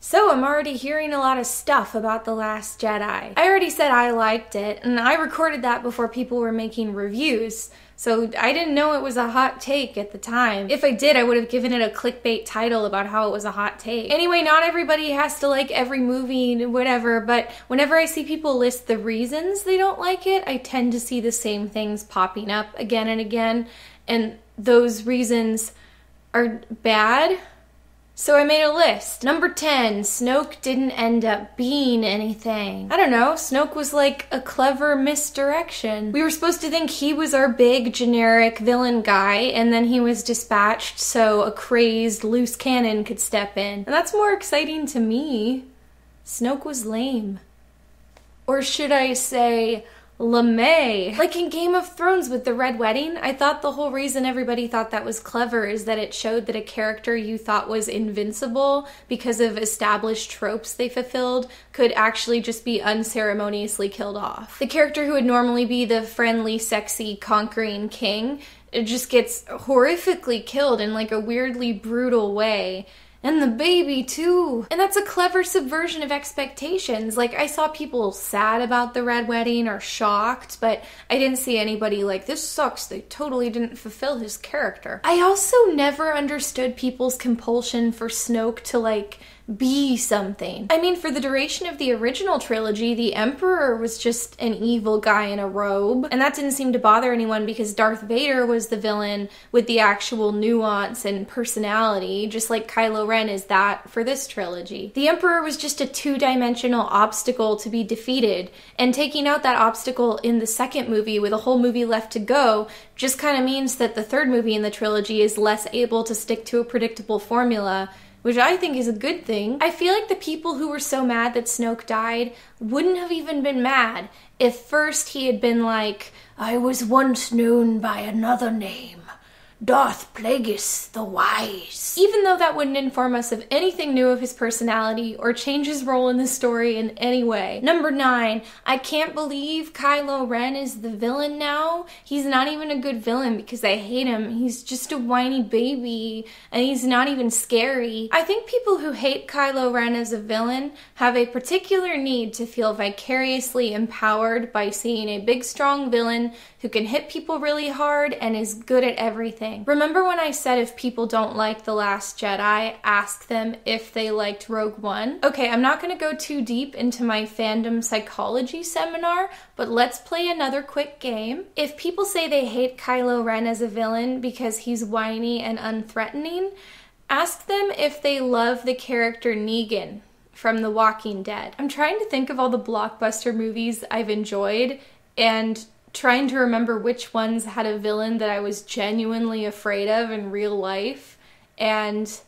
So I'm already hearing a lot of stuff about The Last Jedi. I already said I liked it, and I recorded that before people were making reviews, so I didn't know it was a hot take at the time. If I did, I would have given it a clickbait title about how it was a hot take. Anyway, not everybody has to like every movie and whatever, but whenever I see people list the reasons they don't like it, I tend to see the same things popping up again and again, and those reasons are bad. So I made a list. Number 10, Snoke didn't end up being anything. I don't know, Snoke was like a clever misdirection. We were supposed to think he was our big generic villain guy, and then he was dispatched so a crazed loose cannon could step in. And that's more exciting to me. Snoke was lame. Or should I say, LeMay. Like in Game of Thrones with the Red Wedding, I thought the whole reason everybody thought that was clever is that it showed that a character you thought was invincible because of established tropes they fulfilled could actually just be unceremoniously killed off. The character who would normally be the friendly, sexy, conquering king, it just gets horrifically killed in like a weirdly brutal way. And the baby too. And that's a clever subversion of expectations. Like, I saw people sad about the Red Wedding or shocked, but I didn't see anybody like, this sucks, they totally didn't fulfill his character. I also never understood people's compulsion for Snoke to like be something. I mean, for the duration of the original trilogy, the Emperor was just an evil guy in a robe, and that didn't seem to bother anyone because Darth Vader was the villain with the actual nuance and personality, just like Kylo Ren is that for this trilogy. The Emperor was just a two-dimensional obstacle to be defeated, and taking out that obstacle in the second movie with a whole movie left to go just kind of means that the third movie in the trilogy is less able to stick to a predictable formula, which I think is a good thing. I feel like the people who were so mad that Snoke died wouldn't have even been mad if first he had been like, I was once known by another name, Darth Plagueis the Wise. Even though that wouldn't inform us of anything new of his personality or change his role in the story in any way. Number 9, I can't believe Kylo Ren is the villain now. He's not even a good villain because I hate him. He's just a whiny baby and he's not even scary. I think people who hate Kylo Ren as a villain have a particular need to feel vicariously empowered by seeing a big strong villain who can hit people really hard and is good at everything. Remember when I said if people don't like The Last Jedi, ask them if they liked Rogue One? Okay, I'm not going to go too deep into my fandom psychology seminar, but let's play another quick game. If people say they hate Kylo Ren as a villain because he's whiny and unthreatening, ask them if they love the character Negan from The Walking Dead. I'm trying to think of all the blockbuster movies I've enjoyed and trying to remember which ones had a villain that I was genuinely afraid of in real life. And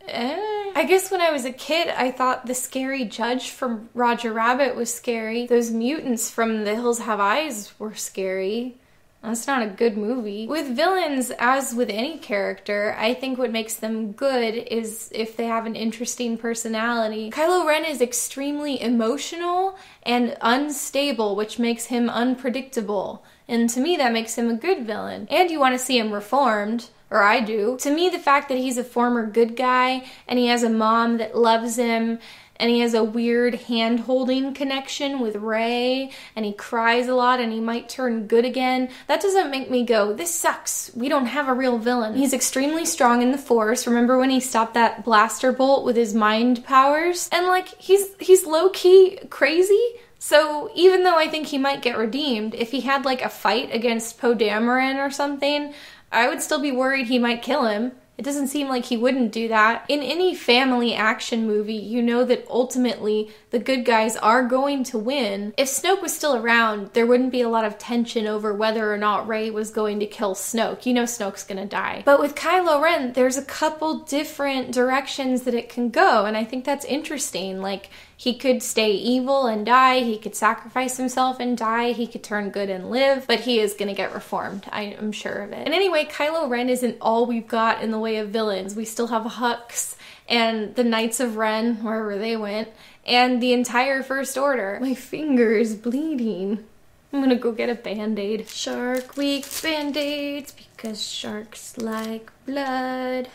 I guess when I was a kid, I thought the scary judge from Roger Rabbit was scary. Those mutants from The Hills Have Eyes were scary. That's not a good movie. With villains, as with any character, I think what makes them good is if they have an interesting personality. Kylo Ren is extremely emotional and unstable, which makes him unpredictable. And to me, that makes him a good villain. And you want to see him reformed, or I do. To me, the fact that he's a former good guy and he has a mom that loves him and he has a weird hand-holding connection with Rey, and he cries a lot, and he might turn good again. That doesn't make me go, this sucks, we don't have a real villain. He's extremely strong in the Force. Remember when he stopped that blaster bolt with his mind powers? And like, he's low-key crazy. So even though I think he might get redeemed, if he had like a fight against Poe Dameron or something, I would still be worried he might kill him. It doesn't seem like he wouldn't do that. In any family action movie, you know that ultimately the good guys are going to win. If Snoke was still around, there wouldn't be a lot of tension over whether or not Rey was going to kill Snoke. You know Snoke's gonna die. But with Kylo Ren, there's a couple different directions that it can go, and I think that's interesting. Like, he could stay evil and die, he could sacrifice himself and die, he could turn good and live, but he is gonna get reformed, I am sure of it. And anyway, Kylo Ren isn't all we've got in the way of villains. We still have Hux and the Knights of Ren, wherever they went, and the entire First Order. My finger is bleeding. I'm gonna go get a Band-Aid. Shark Week Band-Aids because sharks like blood.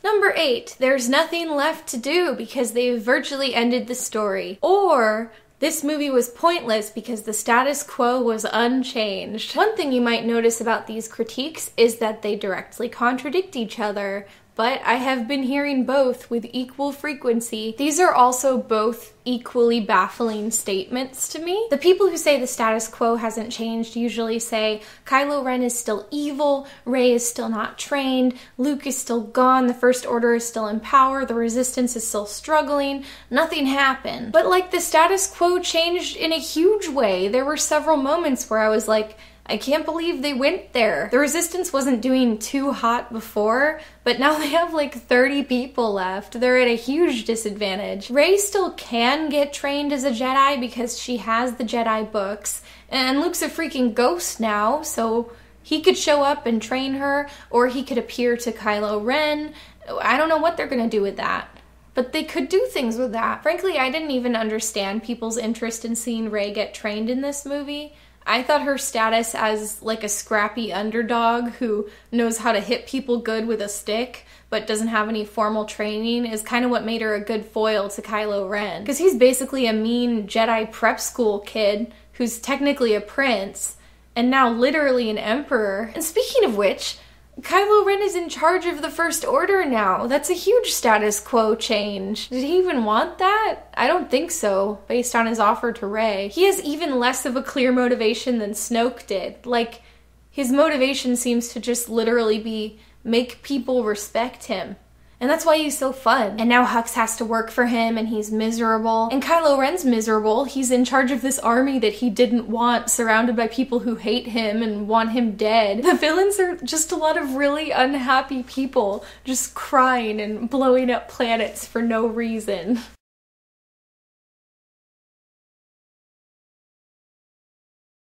Number 8, there's nothing left to do because they've virtually ended the story. Or this movie was pointless because the status quo was unchanged. One thing you might notice about these critiques is that they directly contradict each other, but I have been hearing both with equal frequency. These are also both equally baffling statements to me. The people who say the status quo hasn't changed usually say Kylo Ren is still evil, Rey is still not trained, Luke is still gone, the First Order is still in power, the Resistance is still struggling, nothing happened. But like, the status quo changed in a huge way. There were several moments where I was like, I can't believe they went there. The Resistance wasn't doing too hot before, but now they have like 30 people left. They're at a huge disadvantage. Rey still can get trained as a Jedi because she has the Jedi books, and Luke's a freaking ghost now, so he could show up and train her, or he could appear to Kylo Ren. I don't know what they're gonna do with that. But they could do things with that. Frankly, I didn't even understand people's interest in seeing Rey get trained in this movie. I thought her status as like a scrappy underdog who knows how to hit people good with a stick but doesn't have any formal training is kind of what made her a good foil to Kylo Ren. Because he's basically a mean Jedi prep school kid who's technically a prince and now literally an emperor. And speaking of which, Kylo Ren is in charge of the First Order now. That's a huge status quo change. Did he even want that? I don't think so, based on his offer to Rey. He has even less of a clear motivation than Snoke did. Like, his motivation seems to just literally be make people respect him. And that's why he's so fun. And now Hux has to work for him and he's miserable. And Kylo Ren's miserable. He's in charge of this army that he didn't want, surrounded by people who hate him and want him dead. The villains are just a lot of really unhappy people just crying and blowing up planets for no reason.